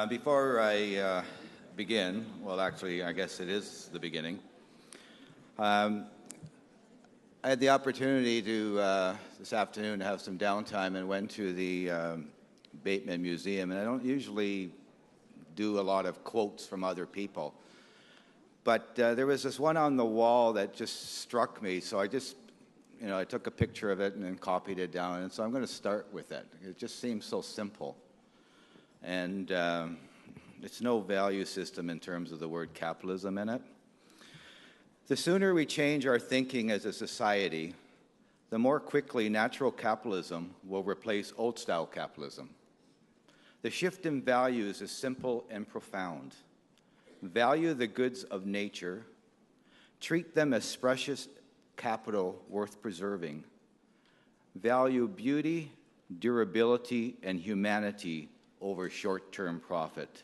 Before I begin, well, actually, I guess it is the beginning. I had the opportunity to, this afternoon, have some downtime and went to the Bateman Museum. And I don't usually do a lot of quotes from other people. But there was this one on the wall that just struck me. So I just, I took a picture of it and then copied it down. And so I'm going to start with it. It just seems so simple. And it's no value system in terms of the word capitalism in it. The sooner we change our thinking as a society, the more quickly natural capitalism will replace old-style capitalism. The shift in values is simple and profound. Value the goods of nature. Treat them as precious capital worth preserving. Value beauty, durability, and humanity over short-term profit.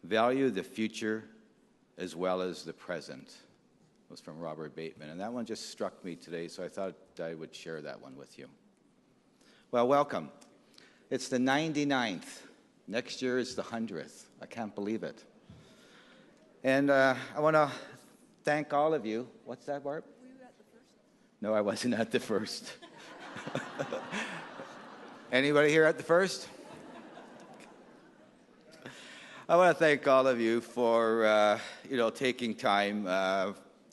Value the future as well as the present. It was from Robert Bateman, and that one just struck me today, so I thought I would share that one with you. Well, welcome. It's the 99th. Next year is the 100th. I can't believe it. And I want to thank all of you. What's that, Barb? Were you at the first? No, I wasn't at the first. Anybody here at the first? I want to thank all of you for, taking time.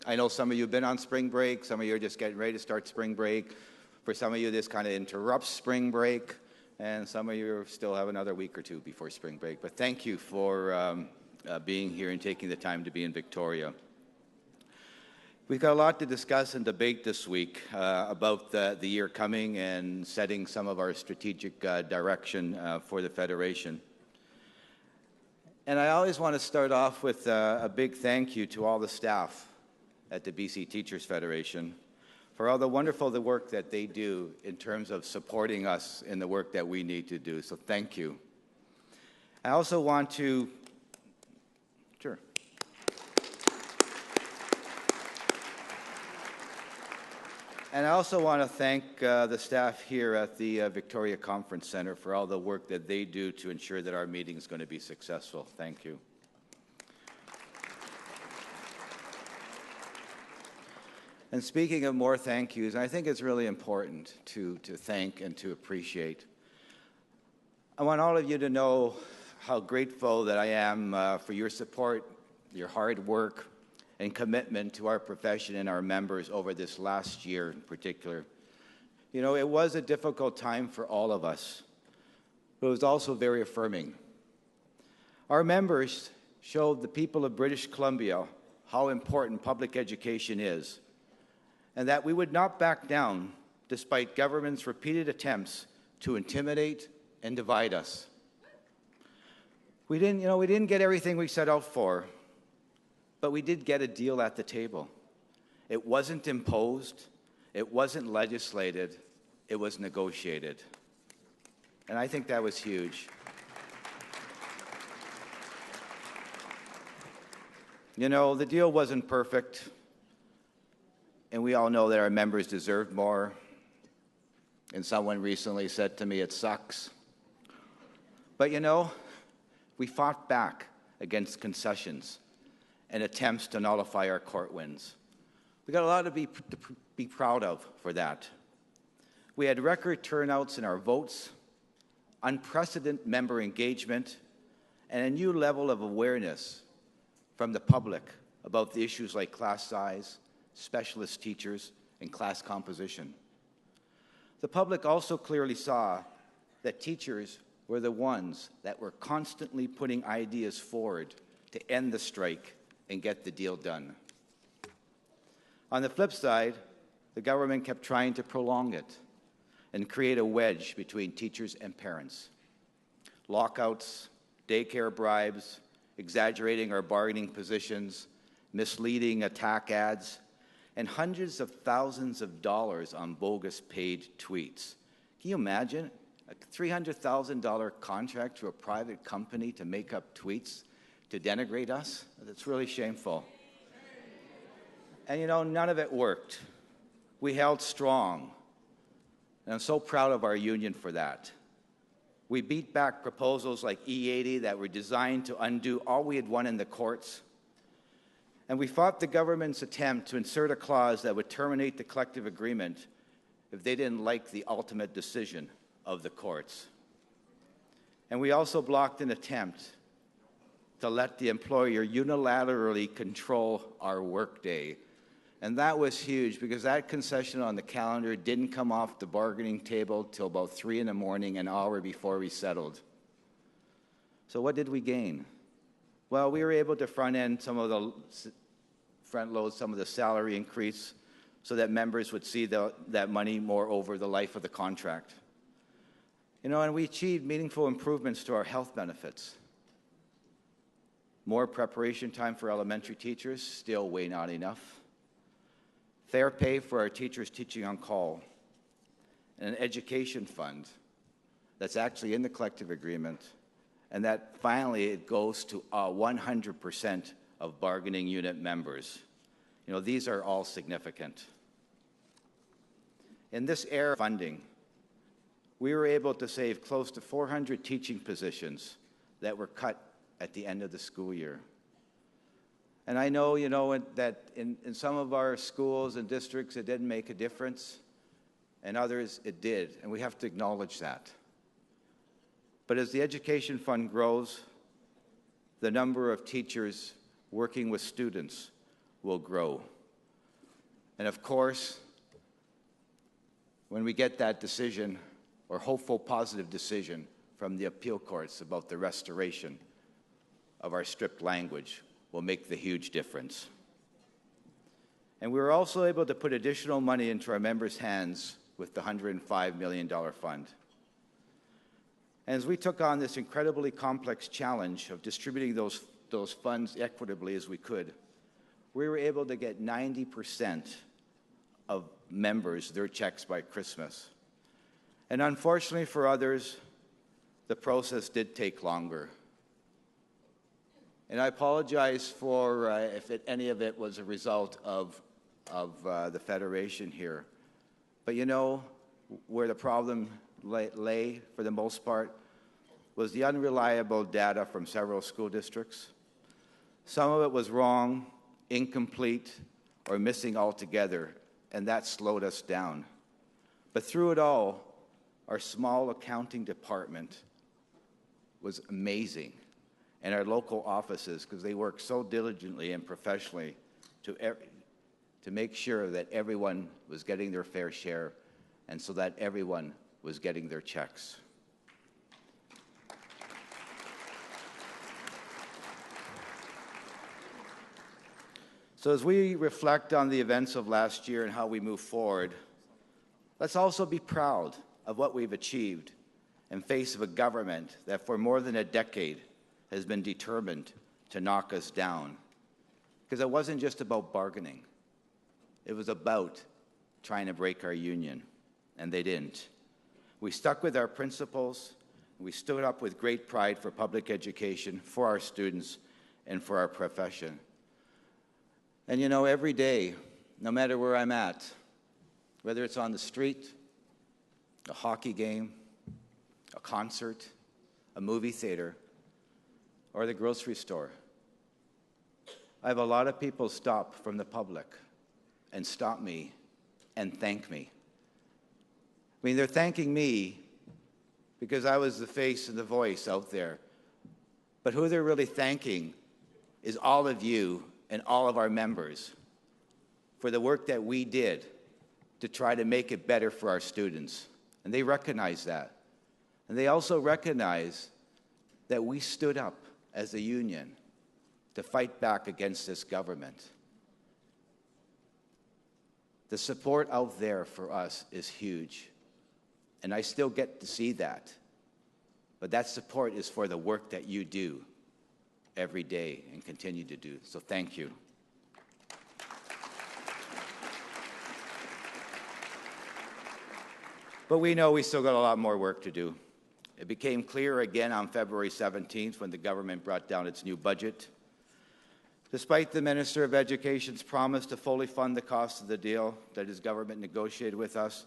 I know some of you have been on spring break. Some of you are just getting ready to start spring break. For some of you, this kind of interrupts spring break. And some of you still have another week or two before spring break. But thank you for being here and taking the time to be in Victoria. We've got a lot to discuss and debate this week about the year coming and setting some of our strategic direction for the Federation. And I always want to start off with a big thank you to all the staff at the BC Teachers Federation for all the wonderful work that they do in terms of supporting us in the work that we need to do. So thank you. I also want to, sure. And I also want to thank the staff here at the Victoria Conference Centre for all the work that they do to ensure that our meeting is going to be successful. Thank you. And speaking of more thank yous, I think it's really important to thank and to appreciate. I want all of you to know how grateful that I am for your support, your hard work, and commitment to our profession and our members over this last year in particular. It was a difficult time for all of us, but it was also very affirming. Our members showed the people of British Columbia how important public education is, and that we would not back down despite government's repeated attempts to intimidate and divide us. We didn't get everything we set out for, but we did get a deal at the table. It wasn't imposed, it wasn't legislated, it was negotiated. And I think that was huge. The deal wasn't perfect, and we all know that our members deserved more. And someone recently said to me, it sucks. But we fought back against concessions and attempts to nullify our court wins. We got a lot to be proud of for that. We had record turnouts in our votes, unprecedented member engagement, and a new level of awareness from the public about the issues like class size, specialist teachers, and class composition. The public also clearly saw that teachers were the ones that were constantly putting ideas forward to end the strike and get the deal done. On the flip side, the government kept trying to prolong it and create a wedge between teachers and parents. Lockouts, daycare bribes, exaggerating our bargaining positions, misleading attack ads, and hundreds of thousands of dollars on bogus paid tweets. Can you imagine a $300,000 contract to a private company to make up tweets to denigrate us? That's really shameful. And none of it worked. We held strong. And I'm so proud of our union for that. We beat back proposals like E80 that were designed to undo all we had won in the courts. And we fought the government's attempt to insert a clause that would terminate the collective agreement if they didn't like the ultimate decision of the courts. And we also blocked an attempt to let the employer unilaterally control our workday. And that was huge because that concession on the calendar didn't come off the bargaining table till about 3 in the morning, an hour before we settled. So what did we gain? Well, we were able to front-load some of the salary increase so that members would see that money more over the life of the contract. And we achieved meaningful improvements to our health benefits. More preparation time for elementary teachers, still way not enough. Fair pay for our teachers teaching on call. And an education fund that's actually in the collective agreement, and that finally it goes to 100% of bargaining unit members. These are all significant. In this era of funding, we were able to save close to 400 teaching positions that were cut at the end of the school year. And I know, that in some of our schools and districts it didn't make a difference, and others it did, and we have to acknowledge that. But as the education fund grows, the number of teachers working with students will grow. And of course, when we get that decision, or hopeful positive decision from the appeal courts about the restoration of our strict language, will make the huge difference. And we were also able to put additional money into our members' hands with the $105 million fund. And as we took on this incredibly complex challenge of distributing those funds equitably as we could, we were able to get 90% of members their checks by Christmas. And unfortunately for others, the process did take longer. And I apologize for if any of it was a result of the Federation here. But where the problem lay, for the most part, was the unreliable data from several school districts. Some of it was wrong, incomplete, or missing altogether, and that slowed us down. But through it all, our small accounting department was amazing. And our local offices, because they work so diligently and professionally to make sure that everyone was getting their fair share and so that everyone was getting their checks. So as we reflect on the events of last year and how we move forward, let's also be proud of what we've achieved in face of a government that for more than a decade has been determined to knock us down. Because it wasn't just about bargaining. It was about trying to break our union, and they didn't. We stuck with our principles. We stood up with great pride for public education, for our students, and for our profession. And every day, no matter where I'm at, whether it's on the street, a hockey game, a concert, a movie theater, or the grocery store, I have a lot of people stop from the public and stop me and thank me. They're thanking me because I was the face and the voice out there. But who they're really thanking is all of you and all of our members for the work that we did to try to make it better for our students. And they recognize that. And they also recognize that we stood up as a union to fight back against this government. The support out there for us is huge, and I still get to see that. But that support is for the work that you do every day and continue to do. So thank you. But we know we still got a lot more work to do. It became clear again on February 17th when the government brought down its new budget. Despite the Minister of Education's promise to fully fund the cost of the deal that his government negotiated with us,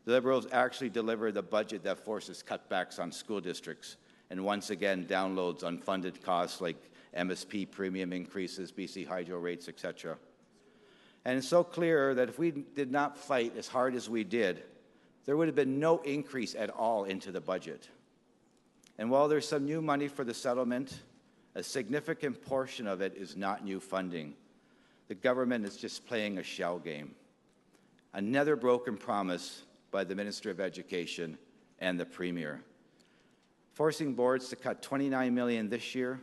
the Liberals actually delivered a budget that forces cutbacks on school districts and once again downloads unfunded costs like MSP premium increases, BC hydro rates, etc. And it's so clear that if we did not fight as hard as we did, there would have been no increase at all into the budget. And while there's some new money for the settlement, a significant portion of it is not new funding. The government is just playing a shell game. Another broken promise by the Minister of Education and the Premier, forcing boards to cut $29 million this year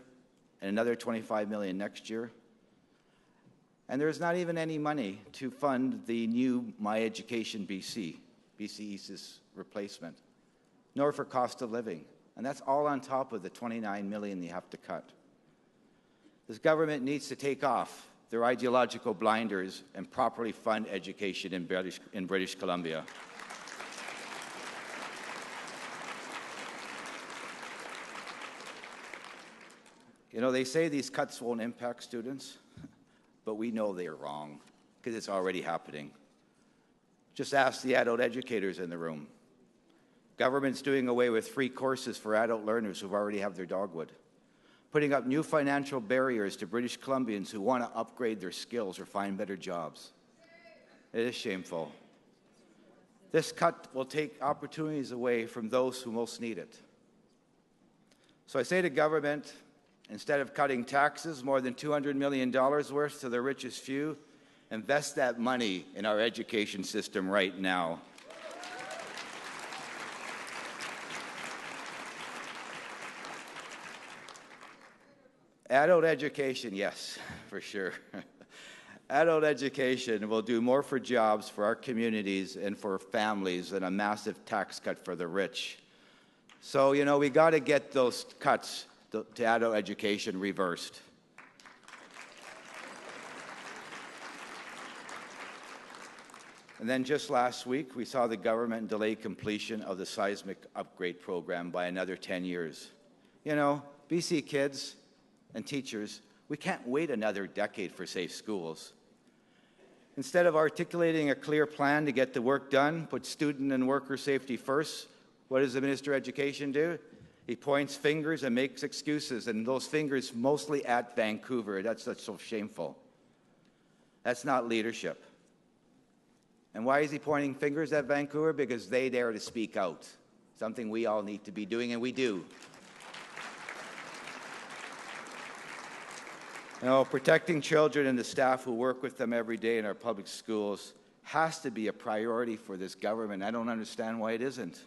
and another $25 million next year. And there's not even any money to fund the new My Education BC East's replacement, nor for cost of living. And that's all on top of the $29 million you have to cut. This government needs to take off their ideological blinders and properly fund education in British Columbia. You know, they say these cuts won't impact students, but we know they're wrong because it's already happening. Just ask the adult educators in the room. Government's doing away with free courses for adult learners who already have their dogwood, putting up new financial barriers to British Columbians who want to upgrade their skills or find better jobs. It is shameful. This cut will take opportunities away from those who most need it. So I say to government, instead of cutting taxes more than $200 million worth to the richest few, invest that money in our education system right now. Adult education, yes, for sure. Adult education will do more for jobs for our communities and for families than a massive tax cut for the rich. So, you know, we got to get those cuts to adult education reversed. And then just last week, we saw the government delay completion of the seismic upgrade program by another 10 years. You know, BC kids and teachers, we can't wait another decade for safe schools. Instead of articulating a clear plan to get the work done, put student and worker safety first, what does the Minister of Education do? He points fingers and makes excuses, and those fingers mostly at Vancouver. That's so shameful. That's not leadership. And why is he pointing fingers at Vancouver? Because they dare to speak out, something we all need to be doing, and we do. You know, protecting children and the staff who work with them every day in our public schools has to be a priority for this government. I don't understand why it isn't.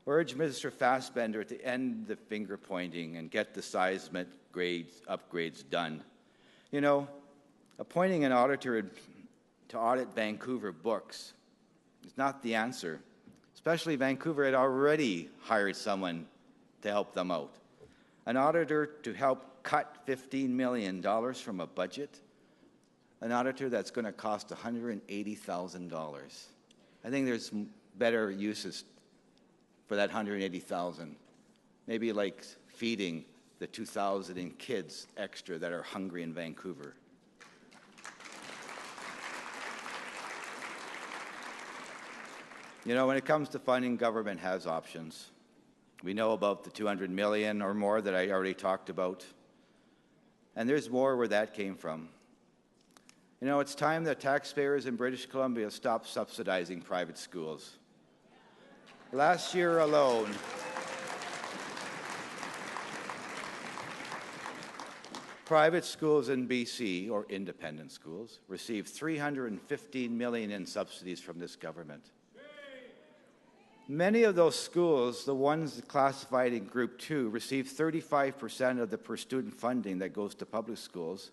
Urge Minister Fassbender to end the finger pointing and get the seismic upgrades done. You know, appointing an auditor to audit Vancouver books is not the answer. Especially Vancouver had already hired someone to help them out. An auditor to help cut $15 million from a budget, an auditor that's going to cost $180,000. I think there's better uses for that $180,000. Maybe like feeding the 2,000 kids extra that are hungry in Vancouver. You know, when it comes to funding, government has options. We know about the $200 million or more that I already talked about. And there's more where that came from. You know, it's time that taxpayers in British Columbia stop subsidizing private schools. Last year alone, private schools in BC, or independent schools, received $315 million in subsidies from this government. Many of those schools, the ones classified in Group 2, receive 35% of the per-student funding that goes to public schools.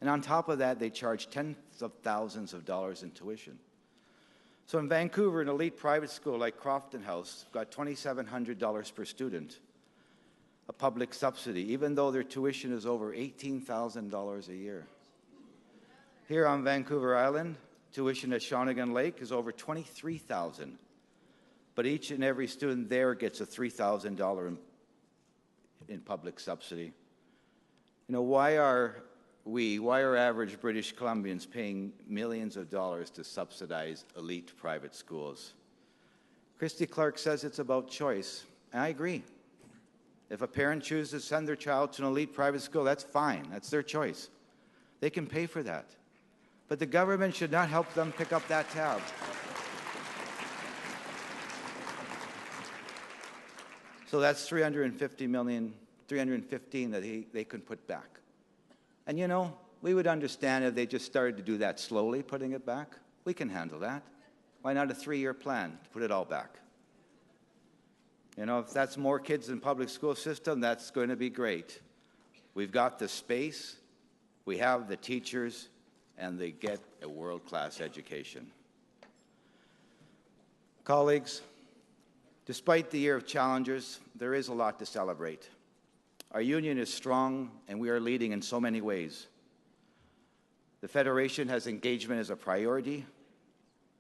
And on top of that, they charge tens of thousands of dollars in tuition. So in Vancouver, an elite private school like Crofton House got $2,700 per student, a public subsidy, even though their tuition is over $18,000 a year. Here on Vancouver Island, tuition at Shawnigan Lake is over $23,000. But each and every student there gets a $3,000 in public subsidy. You know, why are average British Columbians paying millions of dollars to subsidize elite private schools? Christy Clark says it's about choice, and I agree. If a parent chooses to send their child to an elite private school, that's fine. That's their choice. They can pay for that. But the government should not help them pick up that tab. So that's $350 million, $315 that they could put back. And you know, we would understand if they just started to do that slowly, putting it back. We can handle that. Why not a 3-year plan to put it all back? You know, if that's more kids in public school system, that's going to be great. We've got the space, we have the teachers, and they get a world-class education. Colleagues, despite the year of challenges, there is a lot to celebrate. Our union is strong, and we are leading in so many ways. The Federation has engagement as a priority,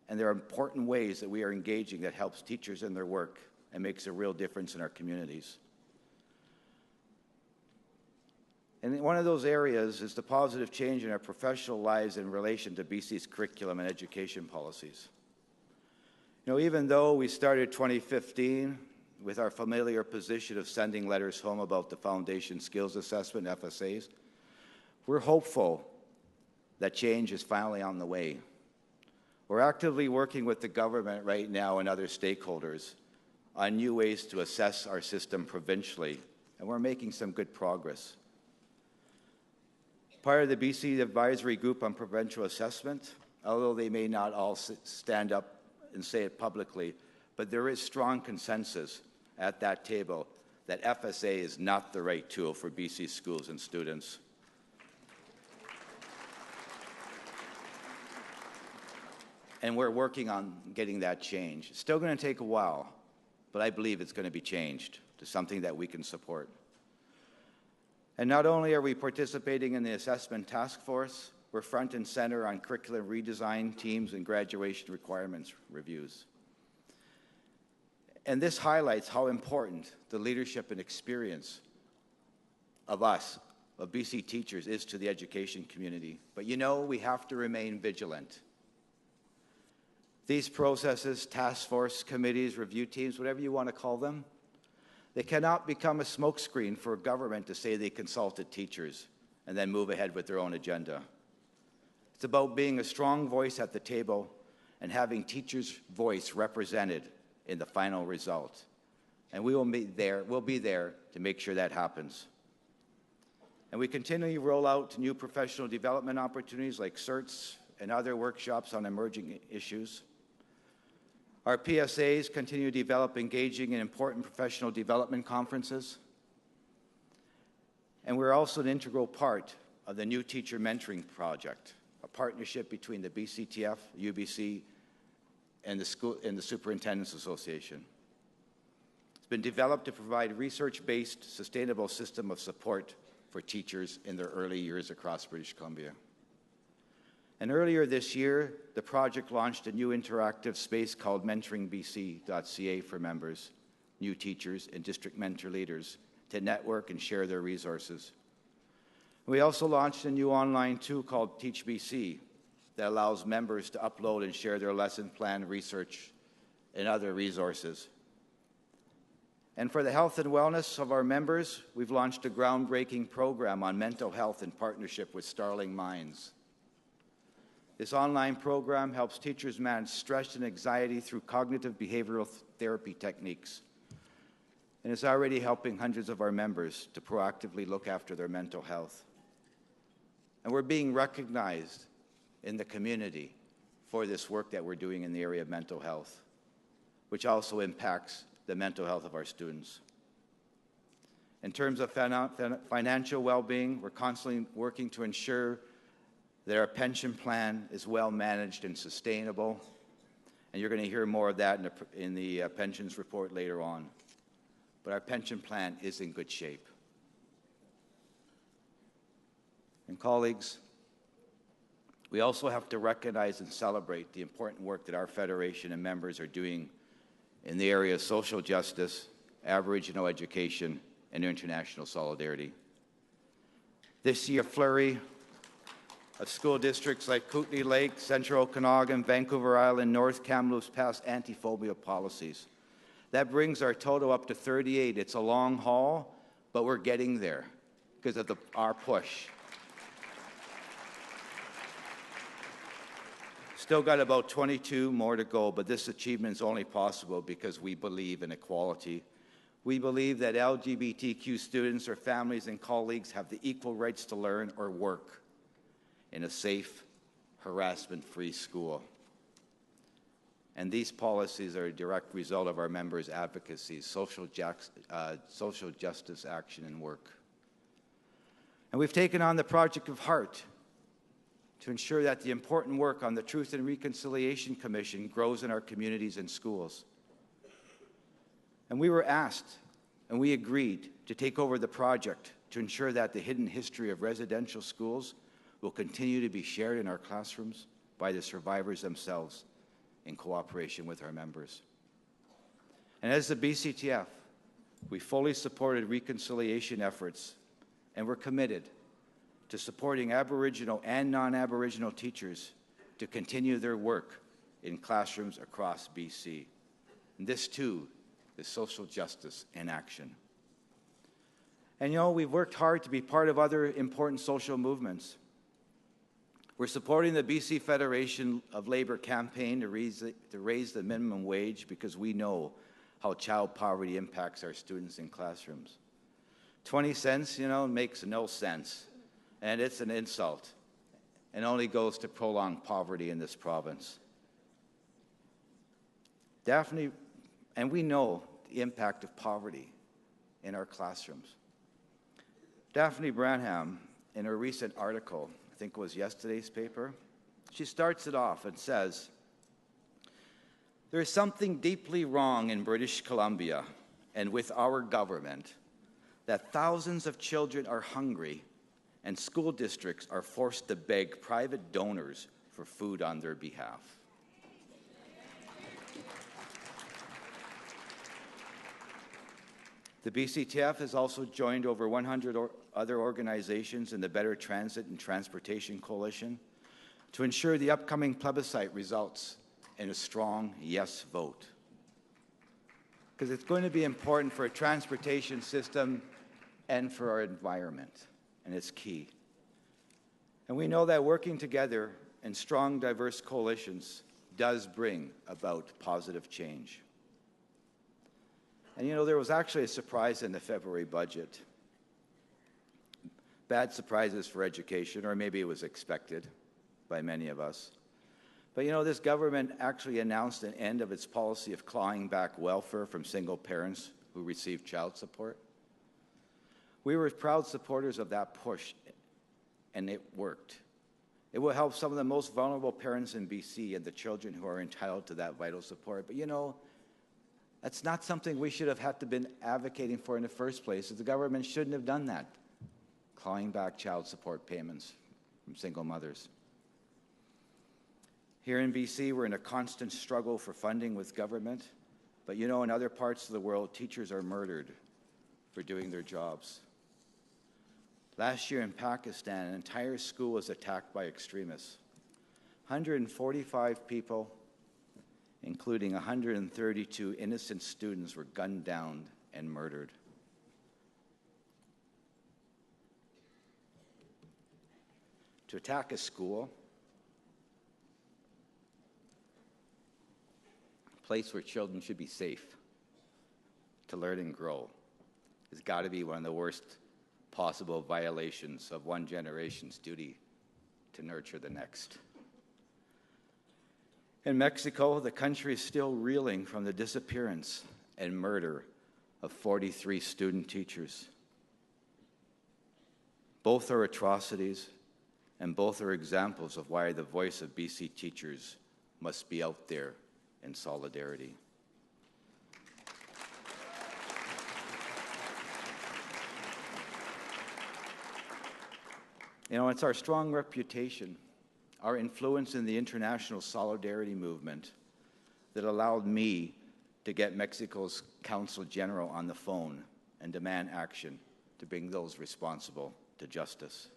and there are important ways that we are engaging that helps teachers in their work and makes a real difference in our communities. And one of those areas is the positive change in our professional lives in relation to BC's curriculum and education policies. You know, even though we started 2015 with our familiar position of sending letters home about the Foundation Skills Assessment, FSAs, we're hopeful that change is finally on the way. We're actively working with the government right now and other stakeholders on new ways to assess our system provincially, and we're making some good progress. Part of the BC Advisory Group on Provincial Assessment, although they may not all stand up and say it publicly, but there is strong consensus at that table that FSA is not the right tool for BC schools and students. And we're working on getting that changed. It's still going to take a while, but I believe it's going to be changed to something that we can support. And not only are we participating in the assessment task force, we're front and center on curriculum redesign teams and graduation requirements reviews. And this highlights how important the leadership and experience of us, of BC teachers, is to the education community. But you know, we have to remain vigilant. These processes, task force, committees, review teams, whatever you want to call them, they cannot become a smokescreen for government to say they consulted teachers and then move ahead with their own agenda. It's about being a strong voice at the table and having teachers' voice represented in the final result. And we'll be there to make sure that happens. And we continually roll out new professional development opportunities like CERTs and other workshops on emerging issues. Our PSAs continue to develop engaging and important professional development conferences. And we're also an integral part of the new teacher mentoring project, a partnership between the BCTF, UBC, and the Superintendents Association. It's been developed to provide research-based, sustainable system of support for teachers in their early years across British Columbia. And earlier this year, the project launched a new interactive space called mentoringbc.ca for members, new teachers, and district mentor leaders to network and share their resources. We also launched a new online tool called Teach BC that allows members to upload and share their lesson plan, research, and other resources. And for the health and wellness of our members, we've launched a groundbreaking program on mental health in partnership with Starling Minds. This online program helps teachers manage stress and anxiety through cognitive behavioral therapy techniques. And it's already helping hundreds of our members to proactively look after their mental health. And we're being recognized in the community for this work that we're doing in the area of mental health, which also impacts the mental health of our students. In terms of financial well-being, we're constantly working to ensure that our pension plan is well managed and sustainable. And you're going to hear more of that in the pensions report later on. But our pension plan is in good shape. And colleagues, we also have to recognize and celebrate the important work that our Federation and members are doing in the area of social justice, Aboriginal education, and international solidarity. This year, flurry of school districts like Kootenay Lake, Central Okanagan, Vancouver Island, North Kamloops passed anti-phobia policies That brings our total up to 38. It's a long haul, but we're getting there because of our push. Still got about 22 more to go, but this achievement is only possible because we believe in equality. We believe that LGBTQ students or families and colleagues have the equal rights to learn or work in a safe, harassment-free school. And these policies are a direct result of our members' advocacy, social justice action and work. And we've taken on the Project of Heart to ensure that the important work on the Truth and Reconciliation Commission grows in our communities and schools. And we were asked, and we agreed, to take over the project to ensure that the hidden history of residential schools will continue to be shared in our classrooms by the survivors themselves in cooperation with our members. And as the BCTF, we fully supported reconciliation efforts, and we're committed to supporting Aboriginal and non-Aboriginal teachers to continue their work in classrooms across BC. And this, too, is social justice in action. And, we've worked hard to be part of other important social movements. We're supporting the BC Federation of Labour campaign to raise the minimum wage because we know how child poverty impacts our students in classrooms. 20 cents, makes no sense. And it's an insult and only goes to prolong poverty in this province. Daphne, and we know the impact of poverty in our classrooms. Daphne Branham, in her recent article, I think it was yesterday's paper, she starts it off and says, "There is something deeply wrong in British Columbia and with our government that thousands of children are hungry and school districts are forced to beg private donors for food on their behalf." The BCTF has also joined over 100 other organizations in the Better Transit and Transportation Coalition to ensure the upcoming plebiscite results in a strong yes vote. Because it's going to be important for a transportation system and for our environment. And it's key. And we know that working together in strong, diverse coalitions does bring about positive change. And there was actually a surprise in the February budget. Bad surprises for education, or maybe it was expected by many of us. But this government actually announced an end of its policy of clawing back welfare from single parents who receive child support. We were proud supporters of that push, and it worked. It will help some of the most vulnerable parents in BC and the children who are entitled to that vital support. But that's not something we should have had to been advocating for in the first place. The government shouldn't have done that, clawing back child support payments from single mothers. Here in BC, we're in a constant struggle for funding with government. But in other parts of the world, teachers are murdered for doing their jobs. Last year in Pakistan, an entire school was attacked by extremists. 145 people, including 132 innocent students, were gunned down and murdered. To attack a school, a place where children should be safe to learn and grow, has got to be one of the worst possible violations of one generation's duty to nurture the next. In Mexico, the country is still reeling from the disappearance and murder of 43 student teachers. Both are atrocities, and both are examples of why the voice of BC teachers must be out there in solidarity. It's our strong reputation, our influence in the international solidarity movement that allowed me to get Mexico's Consul General on the phone and demand action to bring those responsible to justice.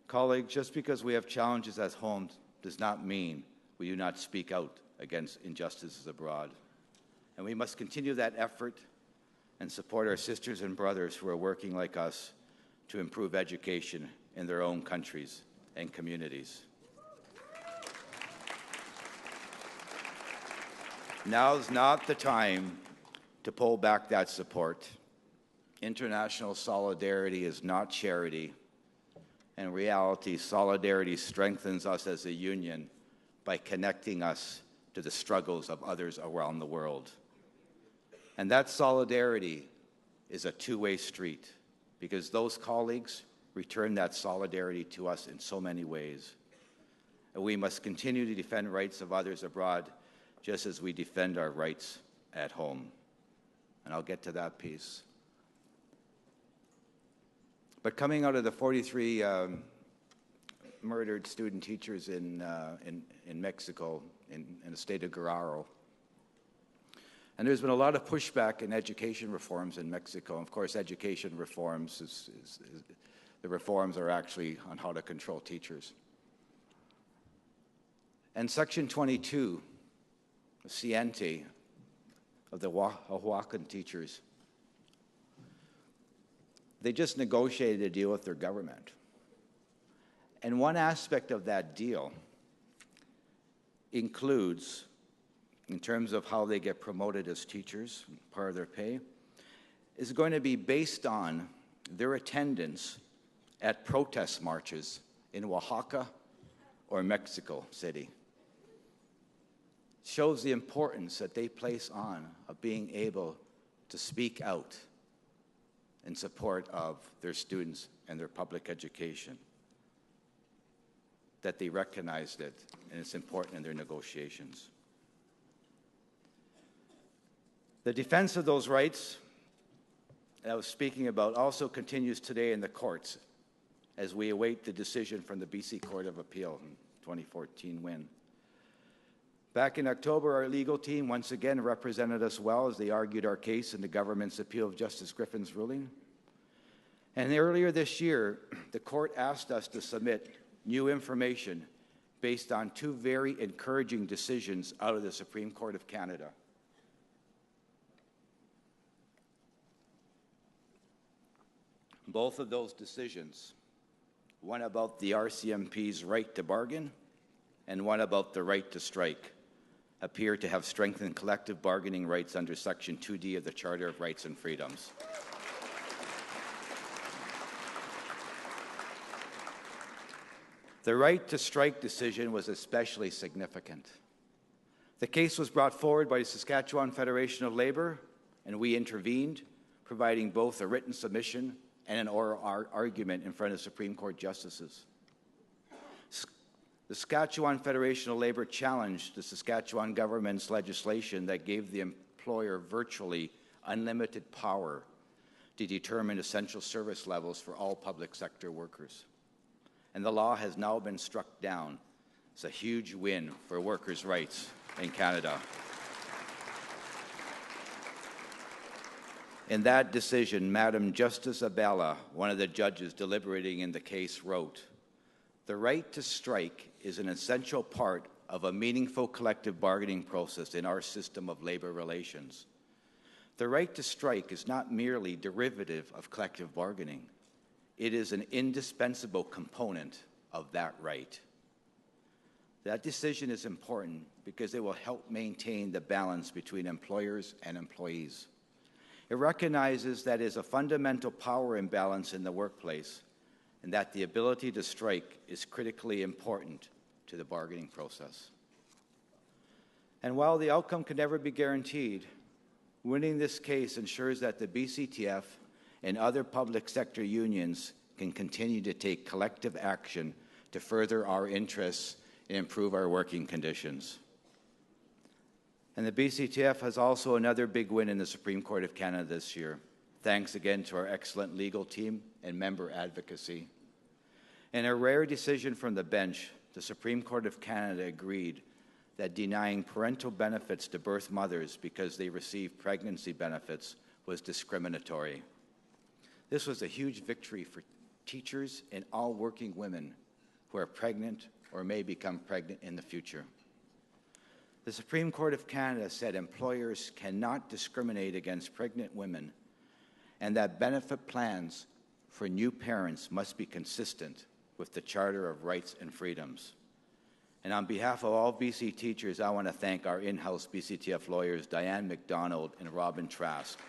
Colleagues, just because we have challenges at home does not mean we do not speak out against injustices abroad. And we must continue that effort and support our sisters and brothers who are working like us to improve education in their own countries and communities. Now's not the time to pull back that support. International solidarity is not charity. In reality, solidarity strengthens us as a union by connecting us to the struggles of others around the world. And that solidarity is a two-way street, because those colleagues return that solidarity to us in so many ways. And we must continue to defend rights of others abroad, just as we defend our rights at home. And I'll get to that piece. But coming out of the 43 murdered student teachers in Mexico, in the state of Guerrero, and there's been a lot of pushback in education reforms in Mexico. Of course, education reforms, the reforms are actually on how to control teachers. And Section 22, Siente, of the Oaxacan teachers, they just negotiated a deal with their government. And one aspect of that deal includes, in terms of how they get promoted as teachers, part of their pay, is going to be based on their attendance at protest marches in Oaxaca or Mexico City. Shows the importance that they place on of being able to speak out in support of their students and their public education, that they recognized it, and it's important in their negotiations. The defense of those rights that I was speaking about also continues today in the courts as we await the decision from the BC Court of Appeal in 2014 win. Back in October, our legal team once again represented us well as they argued our case in the government's appeal of Justice Griffin's ruling. And earlier this year, the court asked us to submit new information based on two very encouraging decisions out of the Supreme Court of Canada. Both of those decisions, one about the RCMP's right to bargain and one about the right to strike, appear to have strengthened collective bargaining rights under Section 2D of the Charter of Rights and Freedoms. The right to strike decision was especially significant. The case was brought forward by the Saskatchewan Federation of Labour, and we intervened, providing both a written submission and an oral argument in front of Supreme Court justices. The Saskatchewan Federation of Labour challenged the Saskatchewan government's legislation that gave the employer virtually unlimited power to determine essential service levels for all public sector workers. And the law has now been struck down. It's a huge win for workers' rights in Canada. In that decision, Madam Justice Abella, one of the judges deliberating in the case, wrote, "The right to strike is an essential part of a meaningful collective bargaining process in our system of labor relations. The right to strike is not merely derivative of collective bargaining. It is an indispensable component of that right." That decision is important because it will help maintain the balance between employers and employees. It recognizes that there is a fundamental power imbalance in the workplace and that the ability to strike is critically important to the bargaining process. And while the outcome can never be guaranteed, winning this case ensures that the BCTF and other public sector unions can continue to take collective action to further our interests and improve our working conditions. And the BCTF has also another big win in the Supreme Court of Canada this year. Thanks again to our excellent legal team and member advocacy. In a rare decision from the bench, the Supreme Court of Canada agreed that denying parental benefits to birth mothers because they receive pregnancy benefits was discriminatory. This was a huge victory for teachers and all working women who are pregnant or may become pregnant in the future. The Supreme Court of Canada said employers cannot discriminate against pregnant women and that benefit plans for new parents must be consistent with the Charter of Rights and Freedoms. And on behalf of all BC teachers, I want to thank our in-house BCTF lawyers, Diane McDonald and Robin Trask.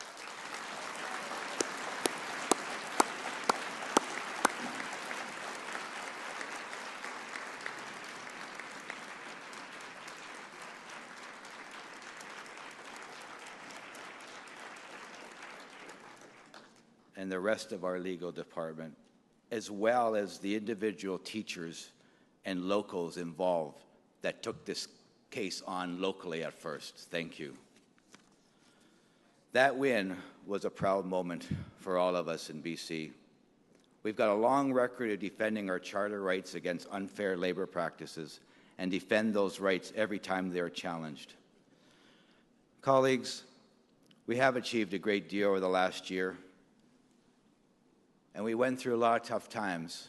And the rest of our legal department, as well as the individual teachers and locals involved that took this case on locally at first. Thank you. That win was a proud moment for all of us in BC. We've got a long record of defending our charter rights against unfair labor practices and defend those rights every time they're challenged. Colleagues, we have achieved a great deal over the last year, and we went through a lot of tough times,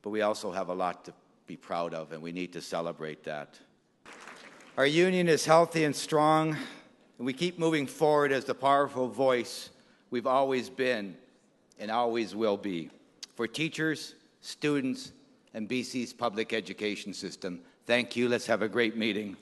but we also have a lot to be proud of, and we need to celebrate that. Our union is healthy and strong, and we keep moving forward as the powerful voice we've always been and always will be for teachers, students, and BC's public education system. Thank you. Let's have a great meeting.